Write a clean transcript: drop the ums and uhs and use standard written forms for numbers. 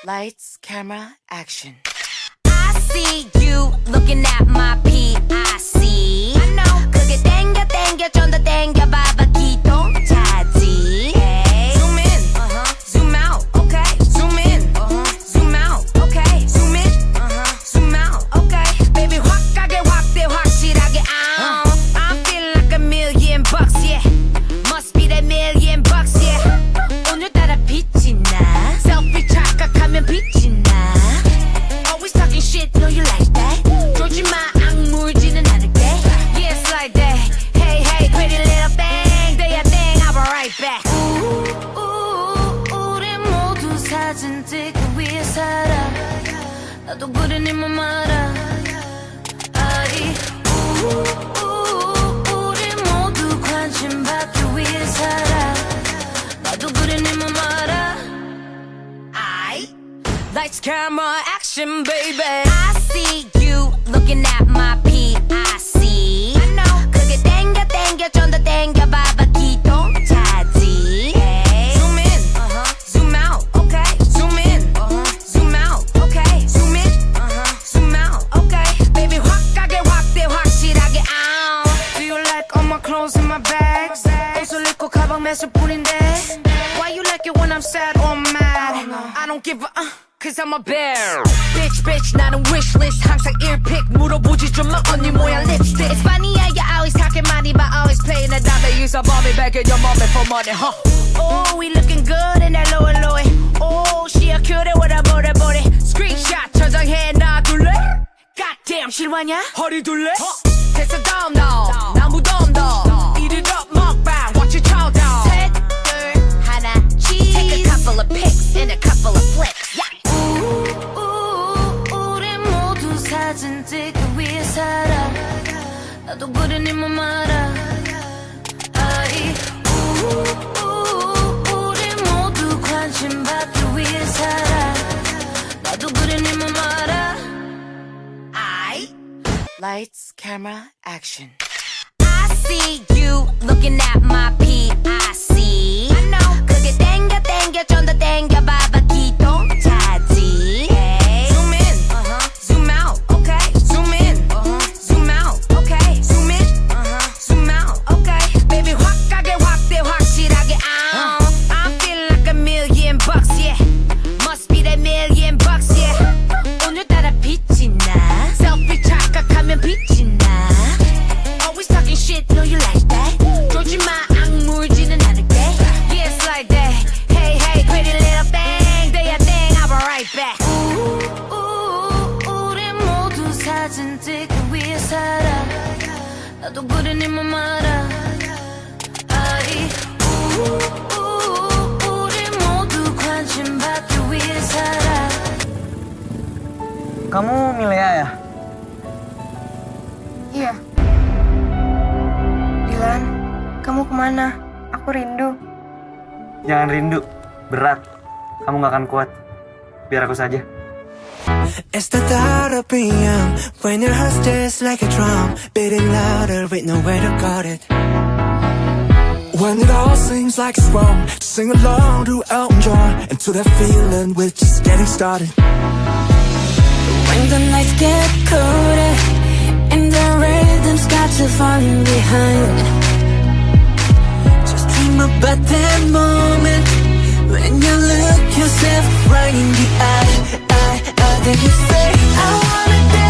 Lights, camera, action. I see you looking at my PIC. I know. 그게 땡겨 좀 더 땡겨봐봐 기동차지. Zoom in, zoom out, okay. Zoom in, zoom out, okay. Zoom in, zoom out, okay. Baby 확 가게 확대 확실하게. I feel like $1,000,000, yeah. Must be that $1,000,000, yeah. 오늘따라 빛이 나. Selfie 착각하면 빛이 나. Always talking shit, know you like that. 조지 마 악물지는 않을게. Yeah, it's like that. Hey, hey, pretty little thing. Do your thing, I'll be right back. 우리 모두 사진 찍기 위해 살아. 나도 그래 네 맘 알아. 아이, 우리 모두 관심 받기 위해 살아. 나도 그래 네 맘 알아. Lights, camera, action, baby. I see you looking at my PIC. I know. 그게 땡겨 좀 더 땡겨봐봐 기동차지. Zoom in, zoom out, okay. Zoom in, zoom out, okay. Zoom in, zoom out, okay. Baby 확 가게 확대 확실하게. Do you like all my clothes in my bags? 옷을 입고 가방 매실 뿐인데. Why you like it when I'm sad or mad? I don't give a Cause I'm a bear. Bitch, 나는 wishlist. 항상 earpick 물어보지 좀 마 언니 모양 lipstick. It's funny how you always talking money but always playing the dollar. Use a bomb back in your moment for money, huh? Oh, we looking good in that lower. Oh, she a cutie with a booty. Screenshot 저장해 놔둘래? Goddamn 실화냐? 허리 둘래? 됐어 down 난 무덤 Eat it up 먹방 Watch it chow down 셋, 둘, 하나, cheese Take a couple of pics and a couple of flicks. 우리 모두 사진 찍기 위해 살아. 나도 그래 네 맘 알아. 아이, 우리 모두 관심 받기 위해 살아. 나도 그래 네 맘 알아. 아이. Lights, camera, action. I see you looking at my PIC. I know. 그게 땡겨 좀 더 땡겨봐봐 기동차지. Zoom in, zoom out, okay. Zoom in, zoom out, okay. Zoom in, zoom out, okay. Baby 확 가게 확대 확실하게. I feel like $1,000,000, yeah. Must be that $1,000,000, yeah. 오늘따라 빛이 나. Selfie 착각하면 빛이 나. Always talking shit, know you like that. 조지 마 악물지는 않을게. Yeah, it's like that. Hey, hey, pretty little thing. Do your thing, I'll be right back. 우리 모두 사진 찍기 위해 살아. 나도 그래 네 맘 알아. 아이, 우리 모두 관심 받기 위해 살아. Kamu Milea ya? Iya. Dilan, kamu kemana? Aku rindu. Jangan rindu, berat. Kamu gak akan kuat. Biar aku saja. It's the thought of being young when your heart just like a drum, beating louder with nowhere to guard it. When it all seems like it's wrong, just sing along to Elton John and to that feeling we're just getting started. When the nights get colder and the rhythm's got you falling behind, Just dream about that moment when you look yourself right in the eye. Then you say, I wanna dance.